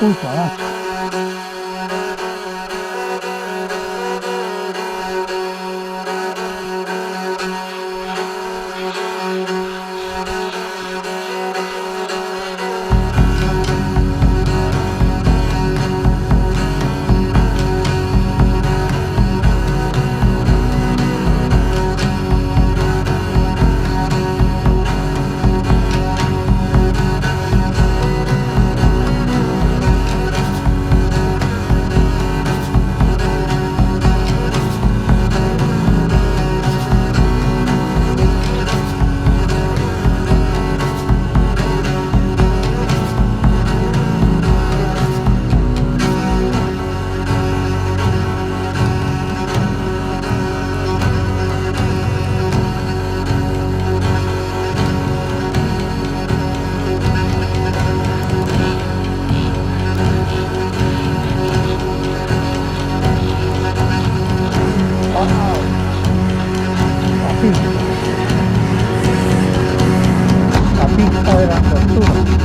Pulsa, ¿no? La pista de la Angostura.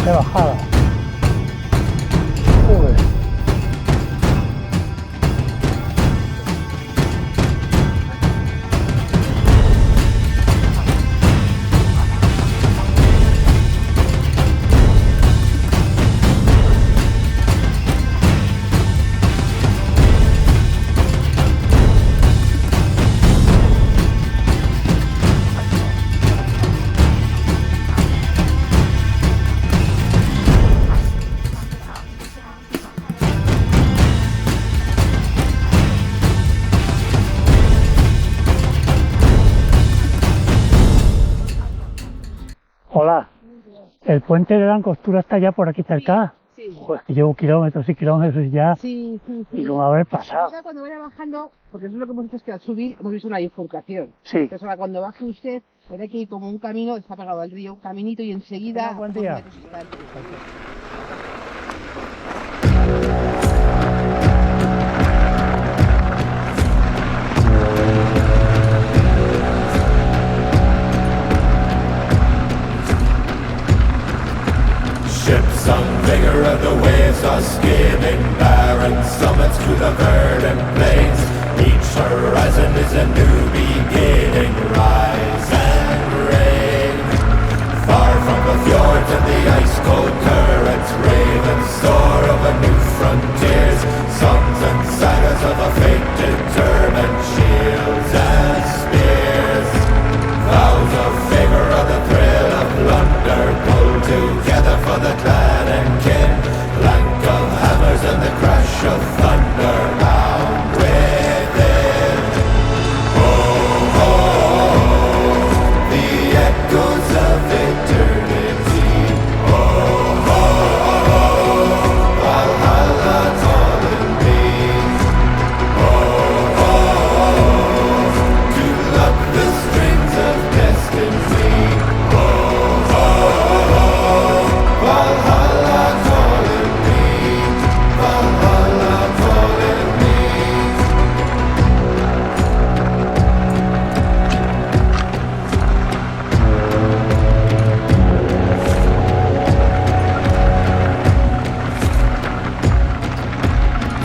de bajada. Joder. Hola, el puente de la Angostura está ya por aquí cerca. Sí. Pues que llevo kilómetros y kilómetros ya. Sí. Y no haber pasado. Ahora cuando vaya bajando, porque eso es lo que hemos hecho, es que al subir hemos visto una bifurcación. Sí. Entonces ahora cuando baje usted, verá que hay como un camino, está pegado al río, un caminito y enseguida... Buen día. Ships on vigor of the waves are skimming barren summits to the verdant plains. Each horizon is a new beginning, rise and reign. Far from the fjords and the ice-cold currents, raven soar over new frontiers. Songs and sagas of a fate determined, shields and spears. Vows of vigor of the thrill of plunder, pulled together for the clan and kin. Clank of hammers and the crash of thunder, bound within. Oh, oh, the echoes of eternity. Oh, oh, oh, Valhalla calling me. Oh, oh, to love the strings of destiny. Oh, oh, Valhalla calling me. Valhalla calling me.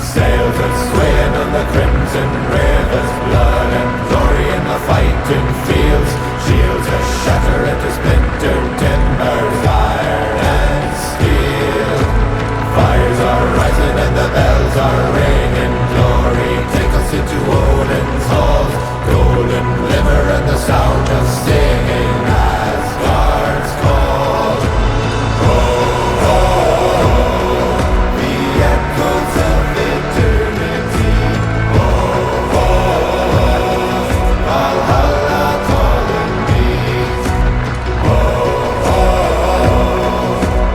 Sails are swaying on the crimson rivers, blood and glory in the fighting fields. Shields are shattered into splintered timbers, iron and steel. Fires are rising and the bells are ringing. Glory, take us into Odin's halls. Golden glimmer and the sound of singing as guards call. Oh, oh, the echoes of eternity. Oh, oh, Valhalla calling me. Oh, oh,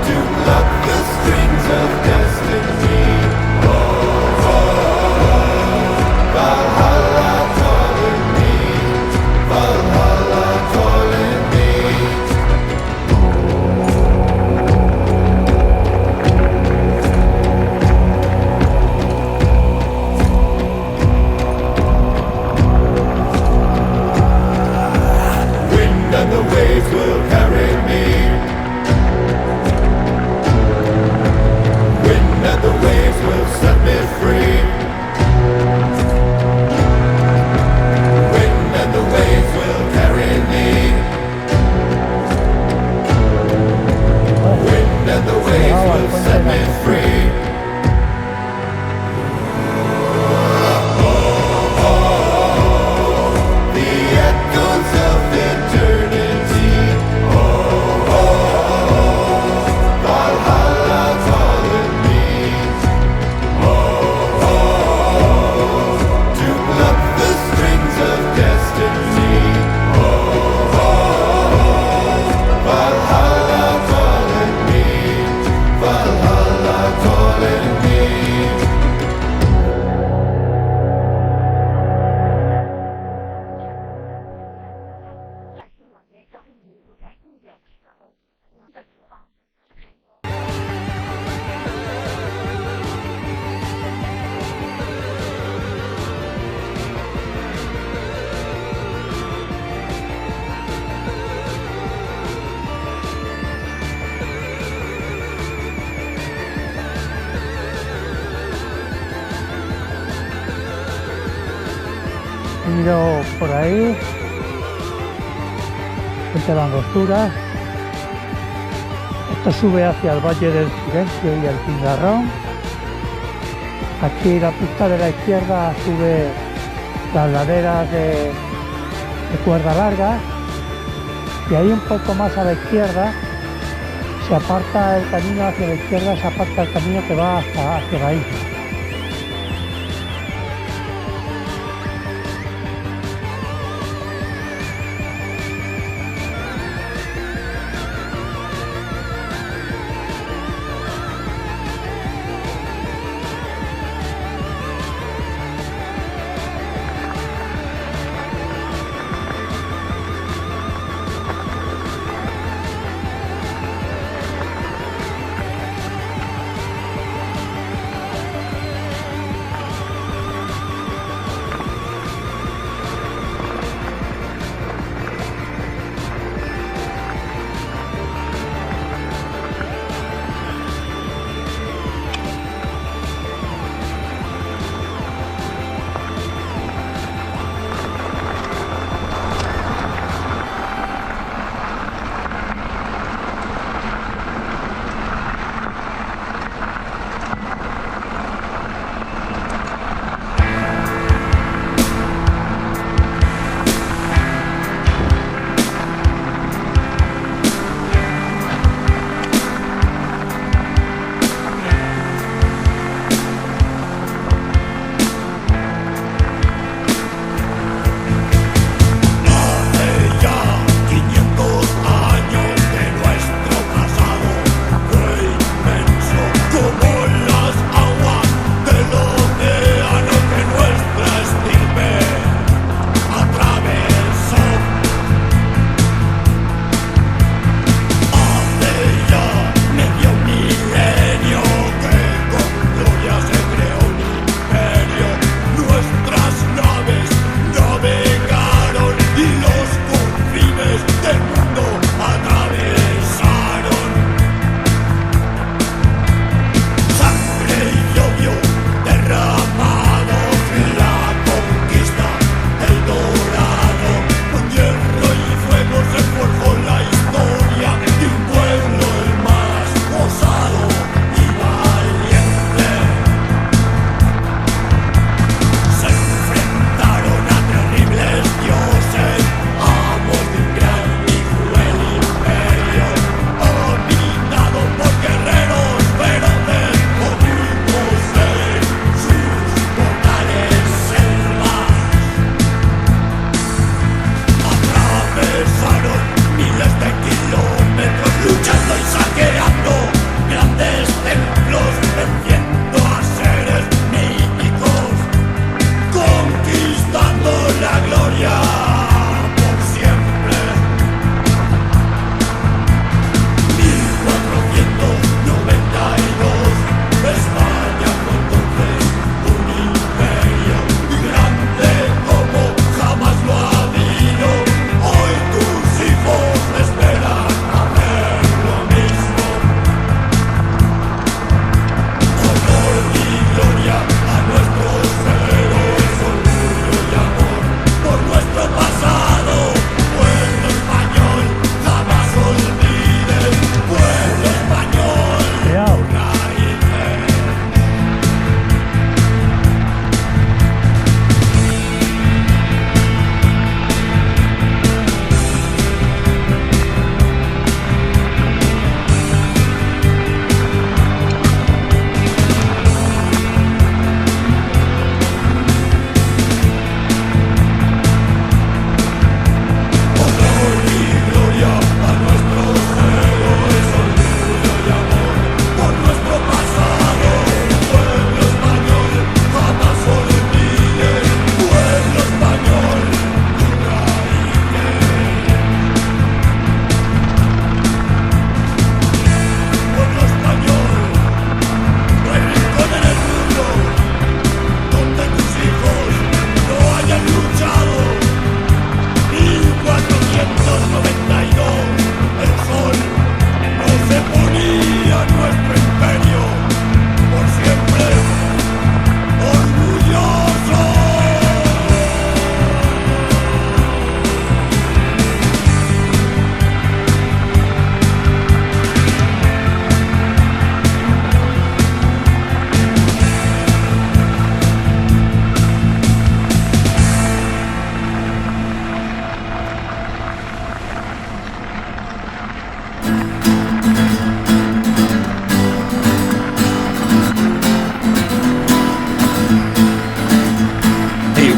to pluck the strings of destiny. Oh, oh, Valhalla calling me. Valhalla. venido por ahí, frente a la Angostura. Esto sube hacia el Valle del Silencio y el Pingarrón. Aquí la pista de la izquierda sube las laderas de cuerda larga, y ahí un poco más a la izquierda se aparta el camino, hacia la izquierda se aparta el camino que va hacia la isla.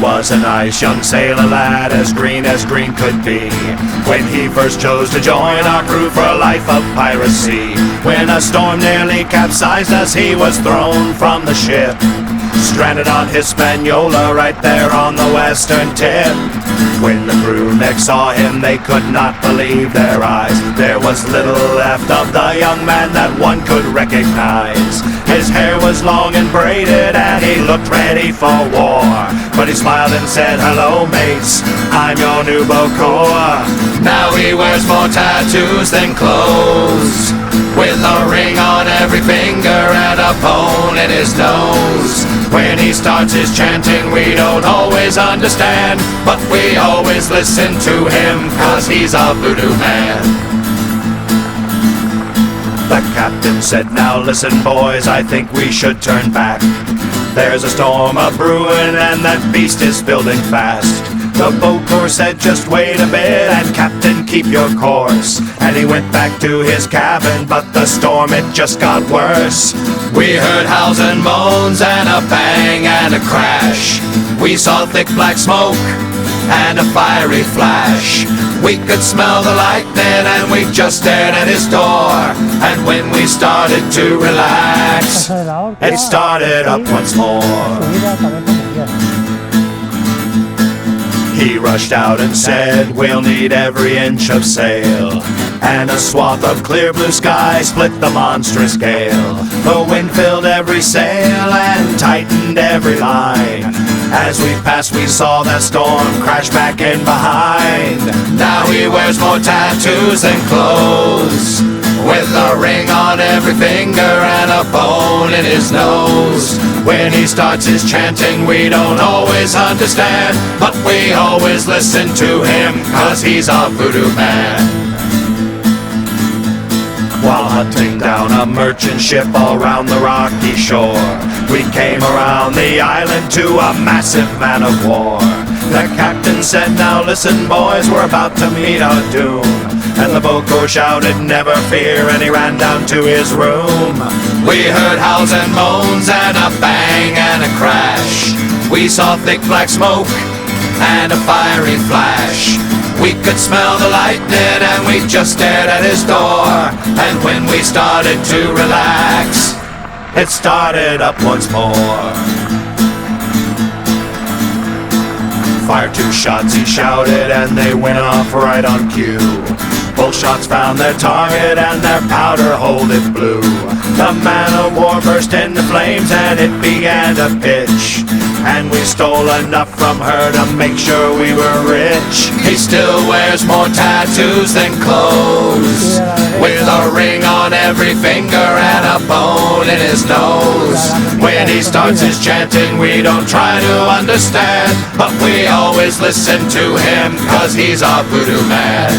was a nice young sailor lad, as green could be, when he first chose to join our crew for a life of piracy. When a storm nearly capsized us, he was thrown from the ship, stranded on Hispaniola, right there on the western tip. When the crew next saw him, they could not believe their eyes. There was little left of the young man that one could recognize. His hair was long and braided, and he looked ready for war. But he smiled and said, "Hello, mates, I'm your new Bokor." Now he wears more tattoos than clothes, with a ring on every finger and a bone in his nose. When he starts his chanting, we don't always understand, but we always listen to him, 'cause he's a voodoo man. The captain said, "Now listen, boys, I think we should turn back. There's a storm a-brewing and that beast is building fast." The Bokor said, "Just wait a bit, and Captain, keep your course." And he went back to his cabin, but the storm, it just got worse. We heard howls and moans and a bang and a crash. We saw thick black smoke and a fiery flash. We could smell the lightning and we just stared at his door. And when we started to relax, it started up once more. He rushed out and said, "We'll need every inch of sail." And a swath of clear blue sky split the monstrous gale. The wind filled every sail and tightened every line. As we passed, we saw that storm crash back in behind. Now he wears more tattoos than clothes, with a ring on every finger and a bone in his nose. When he starts his chanting, we don't always understand, but we always listen to him, 'cause he's a voodoo man. While hunting down a merchant ship all round the rocky shore, we came around the island to a massive man of war. The captain said, "Now listen, boys, we're about to meet our doom." And the Bokor shouted, "Never fear," and he ran down to his room. We heard howls and moans and a bang and a crash. We saw thick black smoke and a fiery flash. We could smell the lightning and we just stared at his door. And when we started to relax, it started up once more. "Fire 2 shots," he shouted, and they went off right on cue. Both shots found their target and their powder hold it blew. The man of war burst into flames and it began to pitch. And we stole enough from her to make sure we were rich. He still wears more tattoos than clothes, with a ring on every finger and a bone in his nose. When he starts his chanting, we don't try to understand, but we always listen to him, 'cause he's a voodoo man.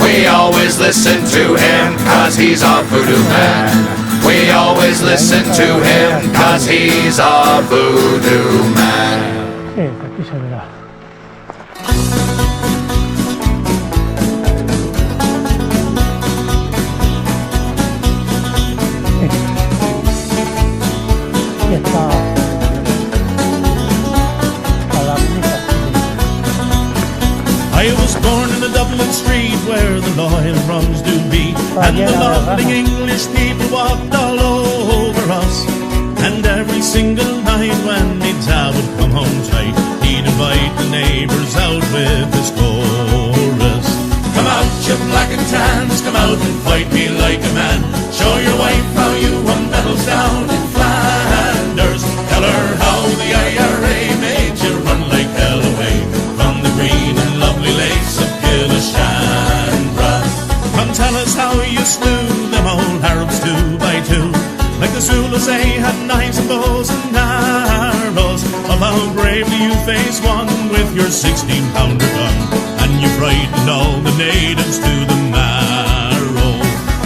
We always listen to him, 'cause he's a voodoo man. We always listen to him, 'cause he's a voodoo man. Sí, aquí se verá. Aquí está a la bonita. I was born in a Dublin street where the loyal runs do beat, and the lovely English people walked all over us. And every single night when Dad would come home tight, he'd invite the neighbours out with his chorus. "Come out, you black and tans, come out and fight me like a man. Show your wife how you won battles down in Flanders. Tell her how the IRA made you run like hell away from the green and lovely lakes of Killishandra. Come tell us how you slew them old Arabs 2 by 2. Like the Zulus, they had knives and bows and arrows. Of how bravely you faced one with your 16-pounder gun, and you frightened all the natives to the marrow.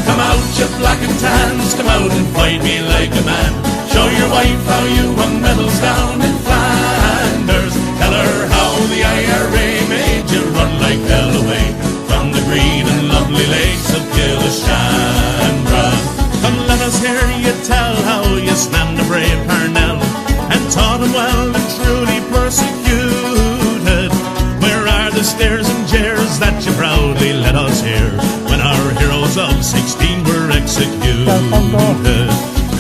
Come out, you black and tans, come out and fight me like a man. Show your wife how you won medals down in Flanders. Tell her how the IRA made you run like hell away from the green and lovely lakes of Killishandra. Come let us hear you tell how you slammed a brave Parnell and taught him well and truly persecuted the stares and jeers that you proudly let us hear when our heroes of 16 were executed. Come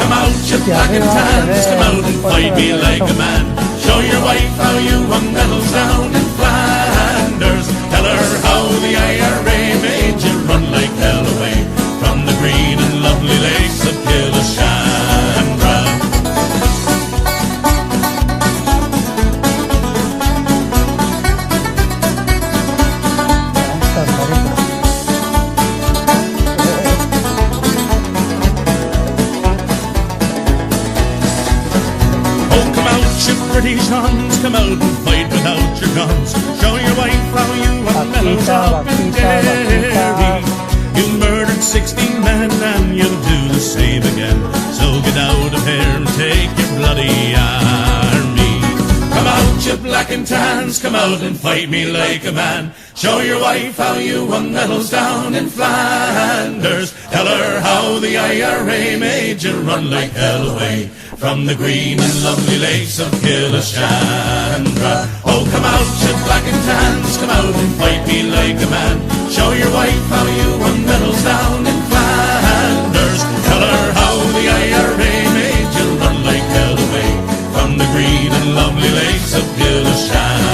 out, you black and tans, come out and fight me like a man. Show your wife how you won medals down in Flanders. Tell her how the IRA made you run like hell away from the green and lovely lakes of Killashandra. Pretty sons, come out and fight without your guns. Show your wife how you won medals up in Derry. You murdered 16 men and you'll do the same again. So get out of here and take your bloody army. Come out, you black and tans, come out and fight me like a man. Show your wife how you won medals down in Flanders. Tell her how the IRA made you run like hell away from the green and lovely lakes of Killashandra. Oh, come out, you black and tans, come out and fight me like a man. Show your wife how you won medals down in Flanders. Tell her how the IRA made you run like hell away from the green and lovely lakes of Killashandra.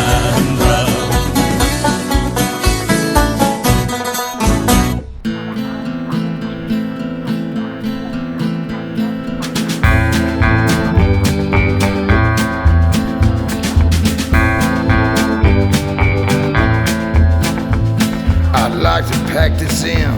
Pack this in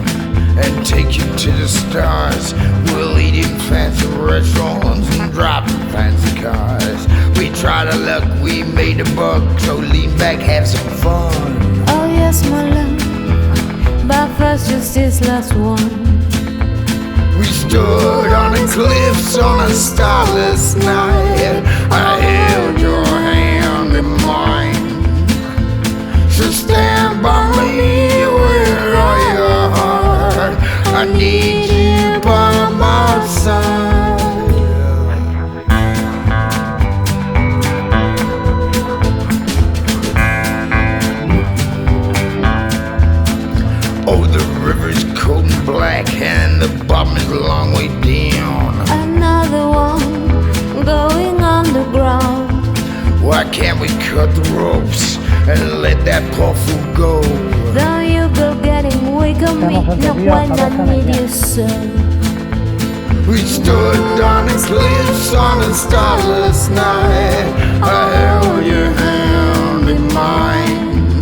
and take you to the stars. We'll eat in fancy restaurants and drive in fancy cars. We tried our luck, we made a buck, so lean back, have some fun. Oh yes, my love, but first just this last one. We stood on the cliffs on a starless night. I held your hand in mine, so stand by me with all your heart. I need you by my side. Oh, the river's cold and black and the bottom is a long way down. Another one going underground. Why can't we cut the ropes and let that poor fool go? Though you go getting weak on me, not when I need you so. We stood on the cliffs on a starless night. I held your hand in mine,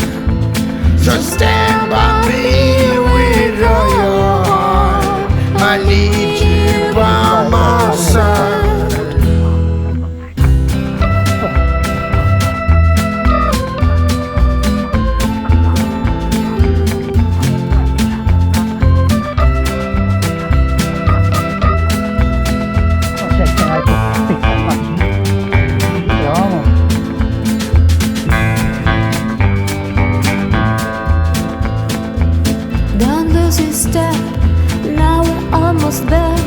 so stand by me with all your heart. I need you by my side. There,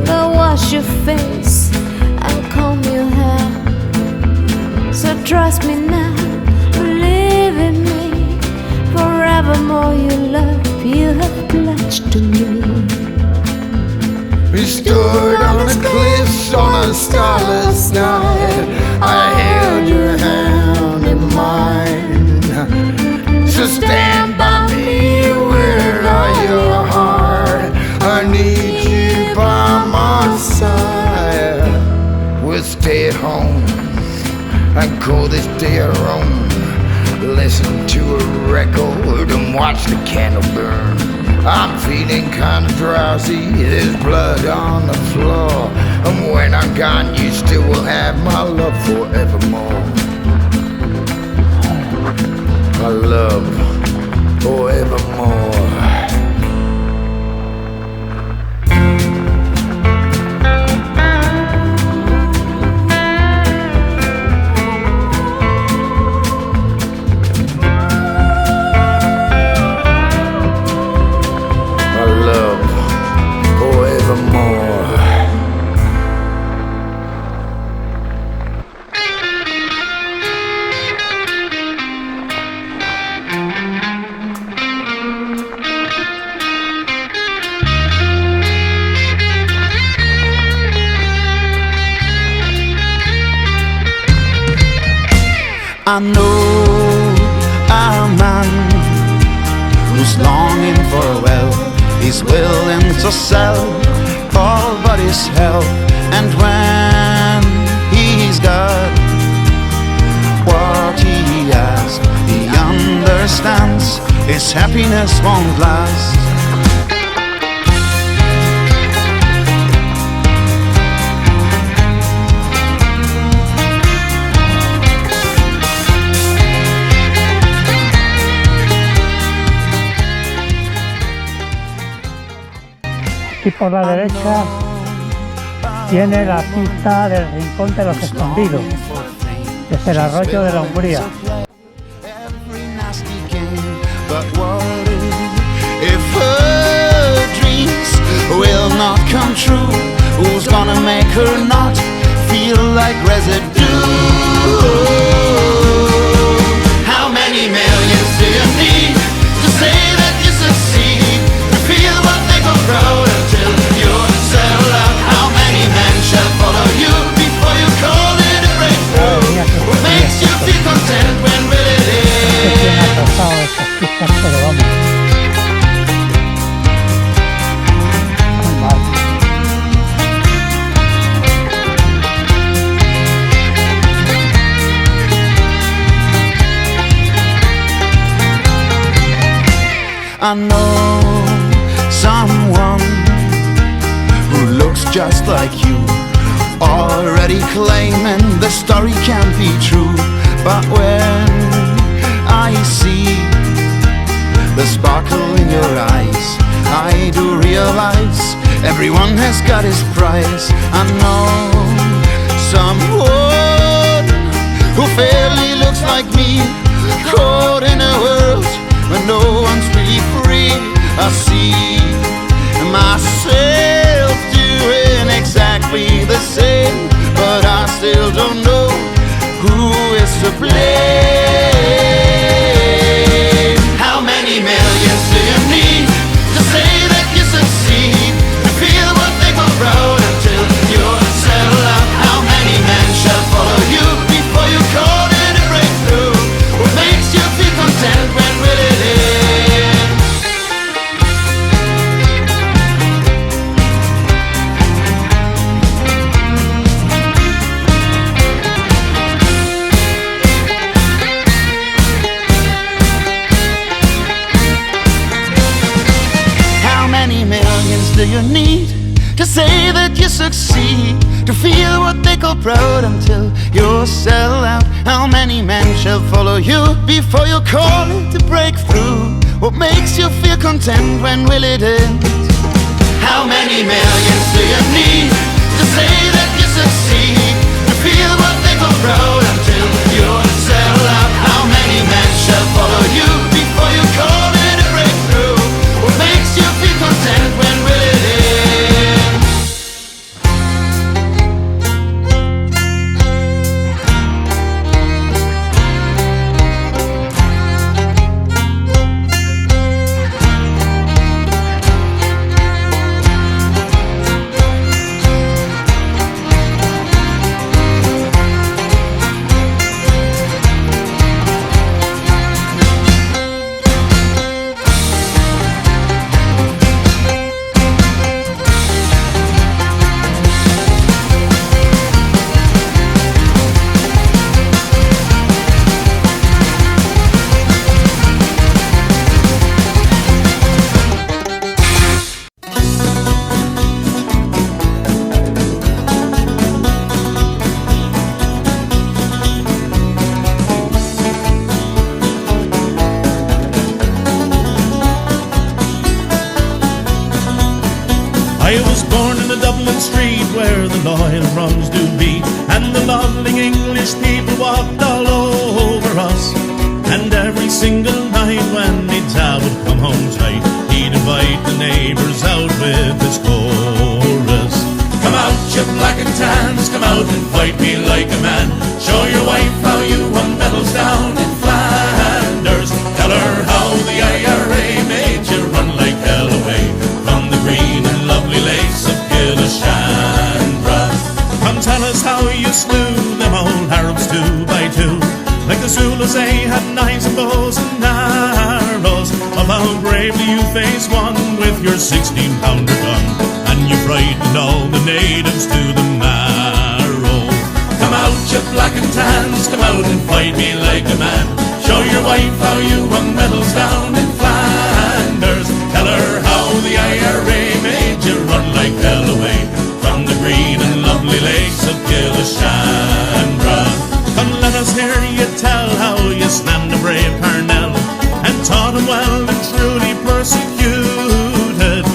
go wash your face and comb your hair. So trust me now, believe in me. Forevermore your love you have pledged to me. We stood on the cliffs on a starless night. I held your hand in mine, so stand by me with all your heart. I need you by my side. We'll stay at home and call this day our own. Listen to a record and watch the candle burn. I'm feeling kinda drowsy, there's blood on the floor. And when I'm gone you still will have my love forevermore. My love forevermore. I know a man who's longing for wealth. He's willing to sell all but his health. And when he's got what he asks, he understands his happiness won't last. Y por la derecha tiene la pista del Rincón de los Escondidos, desde el Arroyo de la Hungría. Pero vamos. Muy mal. I know someone who looks just like you, already claiming the story can't be true. But when I see the sparkle in your eyes, I do realize everyone has got his price. I know someone who fairly looks like me, caught in a world where no one's really free. I see myself doing exactly the same, but I still don't know who is to blame. How many millions do you need to say that you succeed, to feel what they call proud until you're settled out? How many men shall follow you before you call it a breakthrough? What makes you feel content when will it end? Do you need to say that you succeed, to feel what they call proud until you're settled out? How many men shall follow you before you call it a breakthrough? What makes you feel content, when will it end? How many millions do you need to say that you succeed, to feel what they call proud until you're settled out? How many men shall follow you before you call it a breakthrough? What makes you feel content, when will it end? I was born in a Dublin street where the loyal wrongs do be, and the lovely English people walked all over us. And every single night when my dad would come home tight, he'd invite the neighbours out with his chorus. Come out, you black and tans, come out and fight me like a man. Show your wife how you won medals down in Flanders. Tell her how the IRA made you run like hell away from the green and lovely lakes of Gillishandra. Come tell us how you slew them old Arabs 2 by 2, like the Zulus, they had knives and bows and arrows, of how bravely you faced one with your 16-pounder gun, and you frightened all the natives to the marrow. Come out, you black and tans, come out and fight me like a man. Show your wife how you won medals down in Flanders. Tell her how the IRA made you run like hell away from the green and lovely lakes of Killishandra. Come let us hear you tell how you slammed a brave Parnell and taught him well and truly persecuted.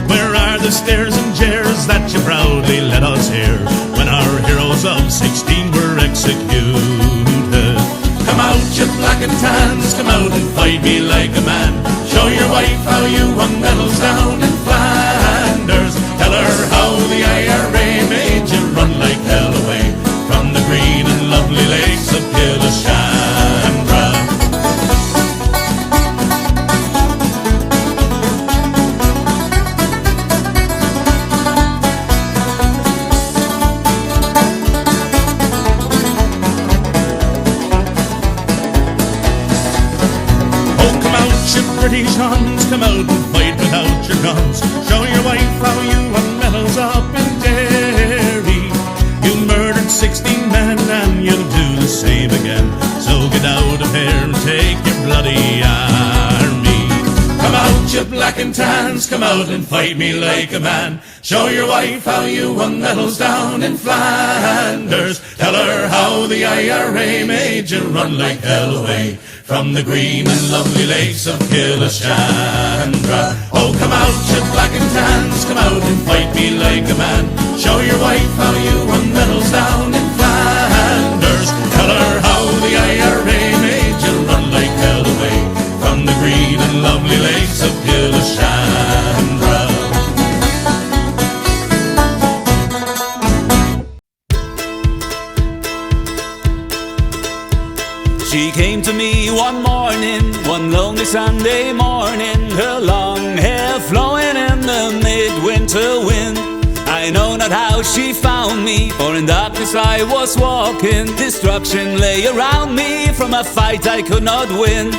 Where are the stares and jeers that you proudly let us hear when our heroes of 16 were executed? Come out, you black and tans, come out and fight me like a man. Show your wife how you won medals down in Flanders. Tell her how the IRA made you run like hell away from the green and lovely lakes of Killishandra. Oh, come out, you British Huns, come out and fight without your guns. Show your wife how you won medals up in Derry. You murdered 16 men and you'll do the same again. So get out of here and take your bloody army. Come out, you black and tans, come out and fight me like a man. Show your wife how you won medals down in Flanders. Tell her how the IRA made you run like hell away from the green and lovely lakes of Killishandra. Oh, come out, you black and tans, come out and fight me like a man. Show your wife how you won medals down in Flanders. Tell her how the IRA made you run like hell away from the green and lovely lakes of Killishandra. She came to me one morning, one lonely Sunday morning, her long hair flowing in the midwinter wind. I know not how she found me, for in darkness I was walking. Destruction lay around me from a fight I could not win.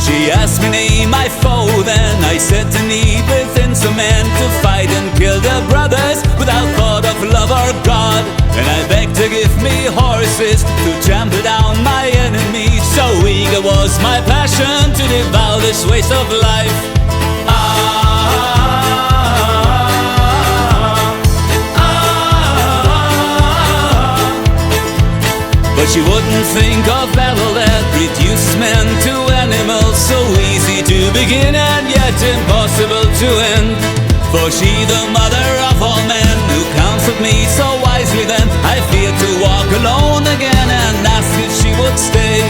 She asked me name my foe, then I said to need within some men to fight and kill their brothers without thought of love or God. And I begged to give me horses to trample down my enemies. So eager was my passion to devour this waste of life. But she wouldn't think of battle that reduced men to animals. So easy to begin and yet impossible to end. For she the mother of all men, who counseled me so wisely then. I feared to walk alone again and asked if she would stay.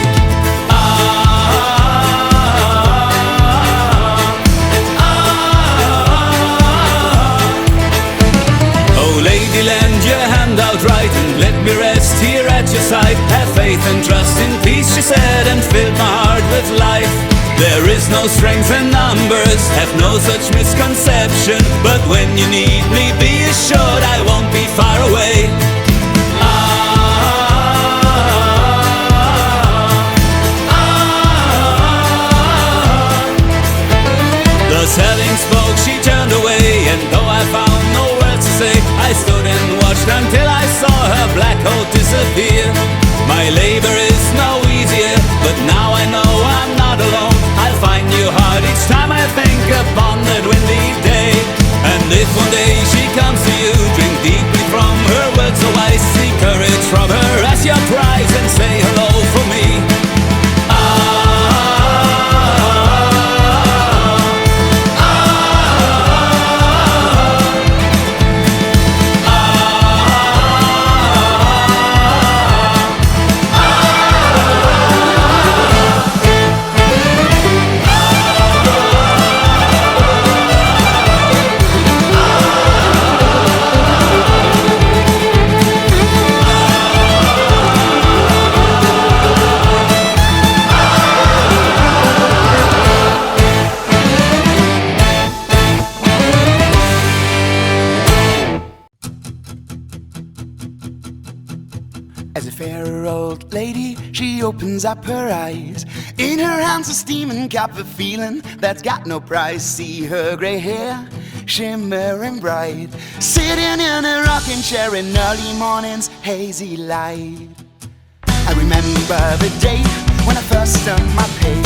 Oh lady, lend your hand out right and let me rest here at your side. Have faith and trust in peace, she said, and filled my heart with life. There is no strength in numbers, have no such misconception. But when you need me, be assured I won't be far away. Thus having spoke, she turned away, and though I found no words to say, I stood and watched until I saw her black coat disappear. My labor is no easier, but now I know I'm not alone. I'll find you hard each time I think upon that windy day. And if one day she comes to you, drink deeply from her words so I opens up her eyes. In her hands a steaming cup of feeling that's got no price. See her grey hair shimmering bright, sitting in a rocking chair in early morning's hazy light. I remember the day when I first earned my pay,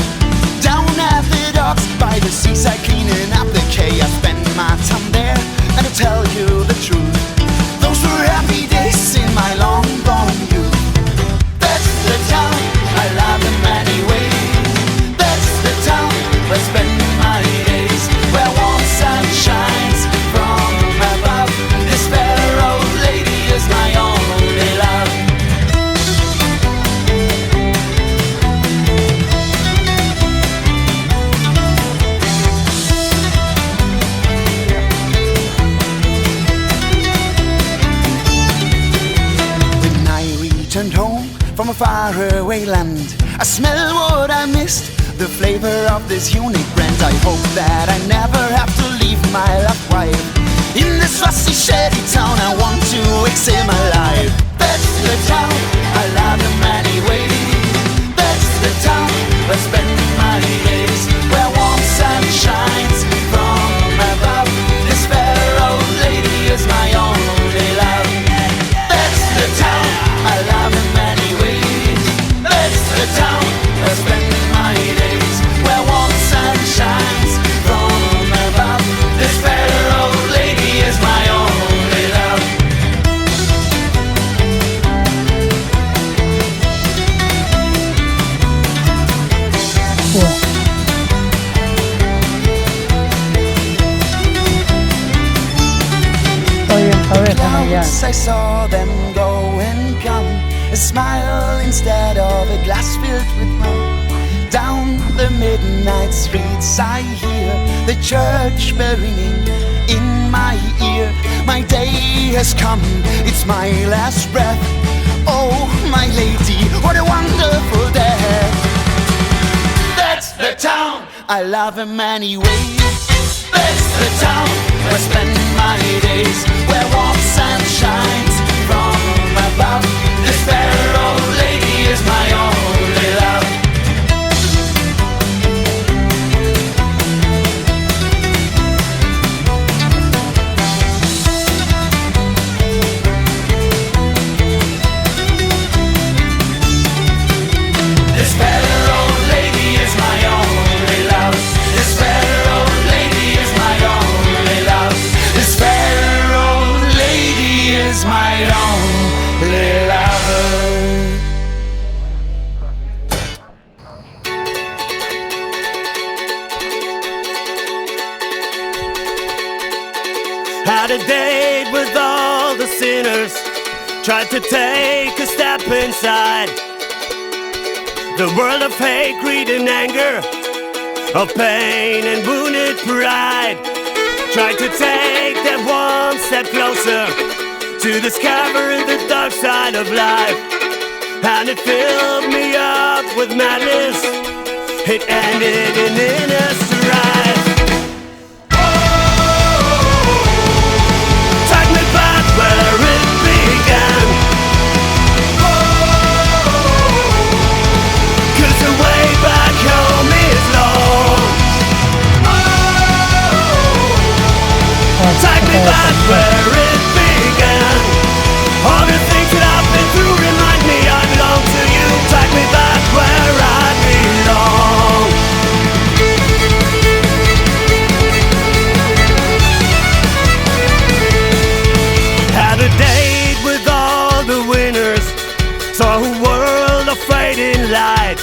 down at the docks by the seaside cleaning up the quay. I spent my time there, and to tell you the truth, those were happy days in my long gone youth. That's the town I love in many ways. That's the town where I spend my days, where warm sun shines from above. This fair old lady is my only love. When I returned home from a faraway land, I smell what I missed, the flavor of this unique brand. I hope that I never have to leave my loved wife in this fussy, shady town. I want to exit my life. That's the town I love in many ways. That's the town where I spend my days, where warm sun shines from above. This fair old lady is my only love. That's the town I love in many ways. That's the town where I spend my days, where warm sun shines from above. This fair old lady is my only love. Estoy en Cabeza Mediana. I saw them go and come, a smile instead of a glass filled with rum. Down the midnight streets I hear the church bell ringing in my ear. My day has come, it's my last breath. Oh, my lady, what a wonderful death. That's the town I love in many ways. That's the town where I spend my days, where warm sun shines from above. This fair old lady is my only love. This fair old lady is my only love. This fair old lady is my only love. This fair old lady is my only love. Had a date with all the sinners, tried to take a step inside the world of hate, greed and anger, of pain and wounded pride. Tried to take that one step closer to discover the dark side of life, and it filled me up with madness. It ended in innocent strife. Take me back where it began, 'cause the way back home is long. Take me back where it began. All the things that I've been through remind me I belong to you. Take me back where I belong. Had a date with all the winners, saw a world of fading light,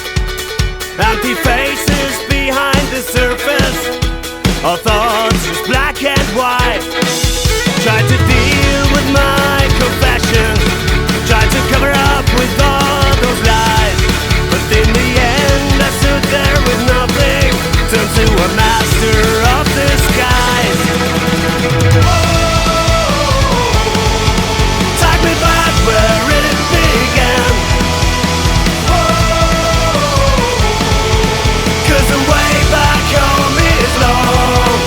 empty faces behind the surface, all thoughts just black and white. Tried to deal with my confession, tried to cover up with all those lies, but in the end I stood there with nothing, turned to a master of disguise. Take me back where it began, 'cause the way back home is long.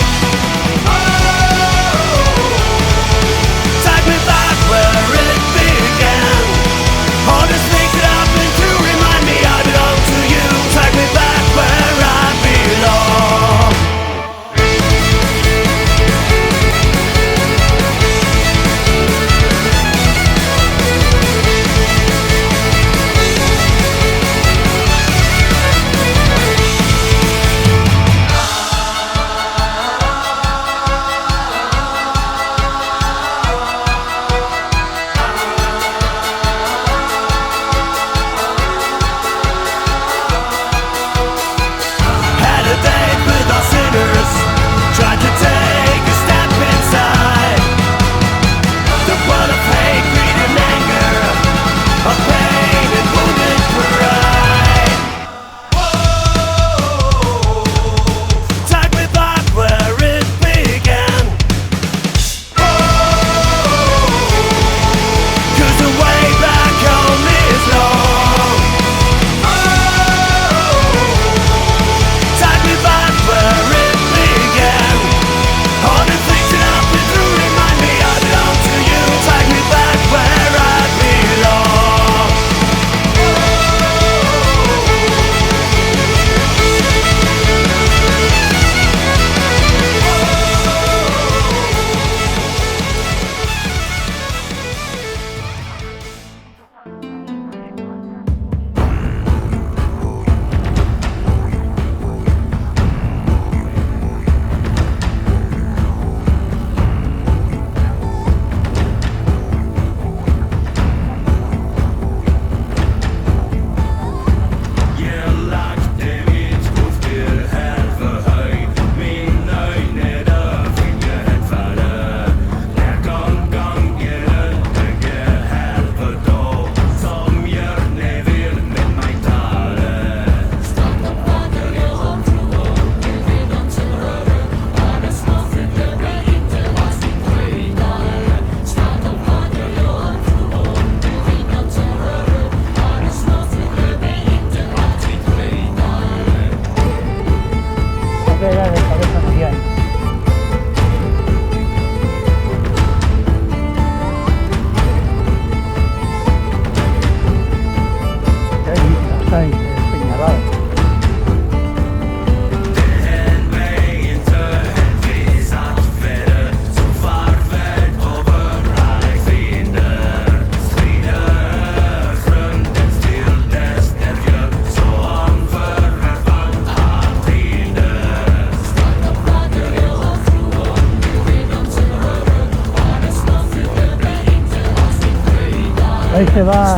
Ahí se va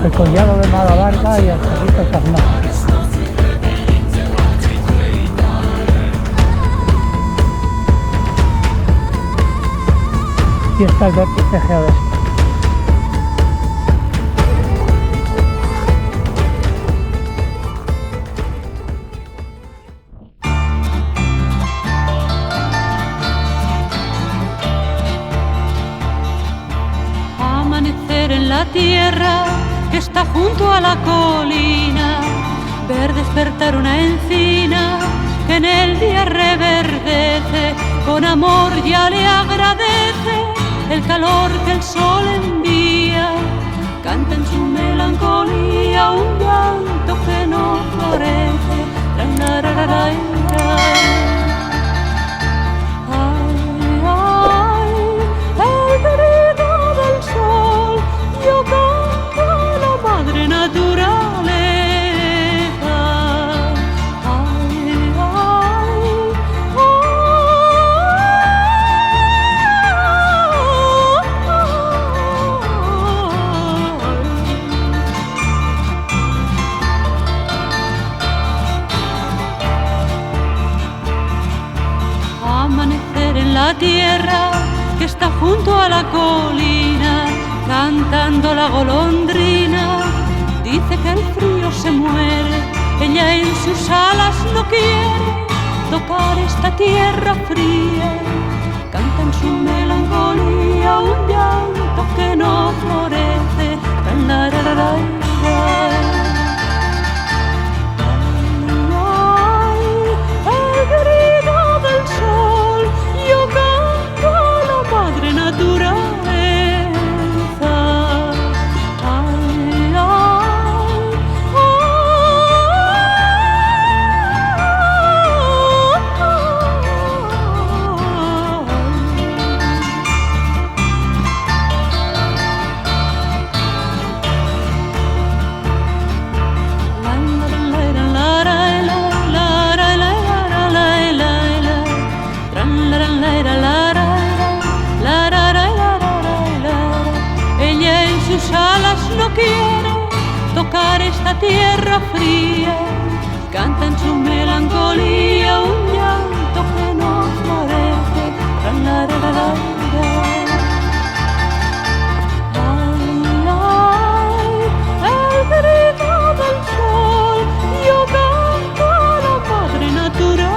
el collado de Mala Larga y el Cerrito Carnal. Y está el vértice geodésico. Amanecer en la tierra que está junto a la colina, ver despertar una encina que en el día reverdece, con amor ya le agradece el calor que el sol envía, canta en su melancolía un llanto que no florece. Ay, el grito del sol, yo canto a la madre naturaleza. La tierra que está junto a la colina, cantando la golondrina, dice que el frío se muere, ella en sus alas no quiere tocar esta tierra fría, canta en su melancolía un llanto que no florece. El grito del sol, yo canto a la madre naturaleza. No quiere tocar esta tierra fría, canta en su melancolía un llanto que no florece. El grito del sol, yo canto a la madre naturaleza.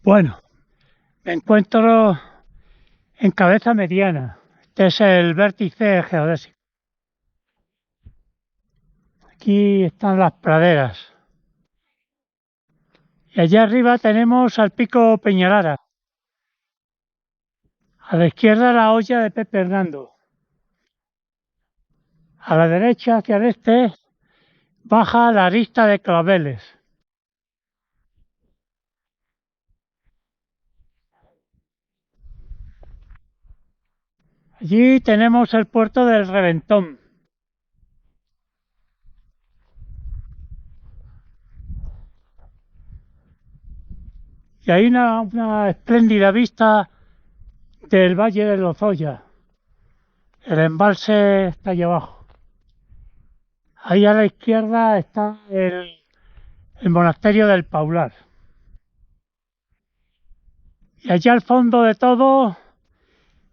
Bueno, me encuentro en Cabeza Mediana. Este es el vértice geodésico. Aquí están las praderas. Y allá arriba tenemos al pico Peñalara. A la izquierda la olla de Pepe Hernando. A la derecha, hacia el este, baja la arista de Claveles. Allí tenemos el puerto del Reventón. Y hay una espléndida vista del Valle de Lozoya. El embalse está allá abajo. Ahí a la izquierda está el monasterio del Paular. Y allá al fondo de todo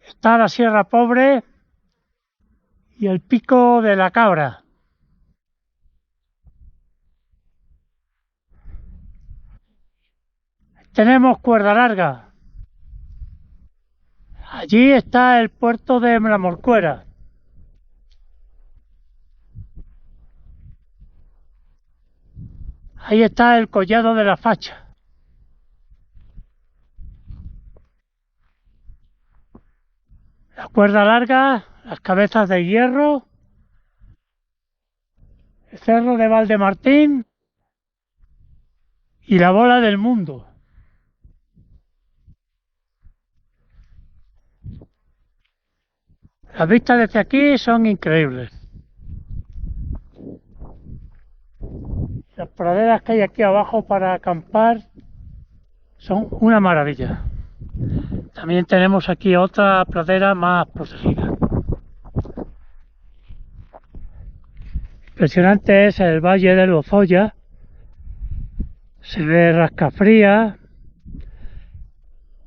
está la Sierra Pobre y el pico de la Cabra. Tenemos Cuerda Larga. Allí está el puerto de la Morcuera. Ahí está el collado de la Facha. La Cuerda Larga, las Cabezas de Hierro, el cerro de Valdemartín y la Bola del Mundo. Las vistas desde aquí son increíbles. Las praderas que hay aquí abajo para acampar son una maravilla. También tenemos aquí otra pradera más protegida. Impresionante es el Valle de Lozoya. Se ve Rascafría,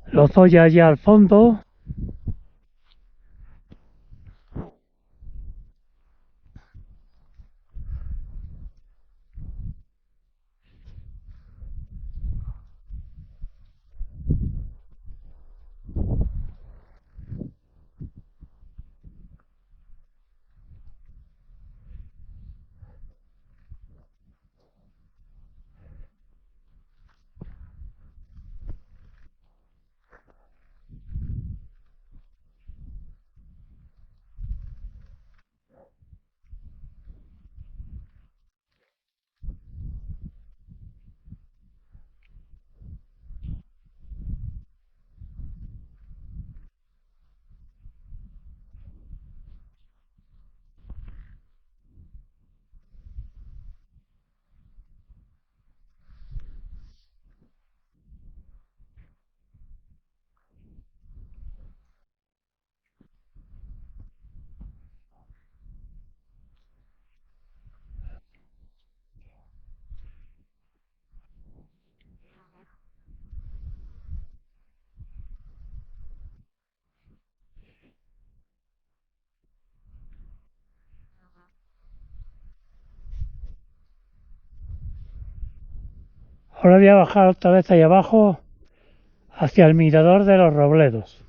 Lozoya allá al fondo. Ahora voy a bajar otra vez ahí abajo hacia el mirador de los Robledos.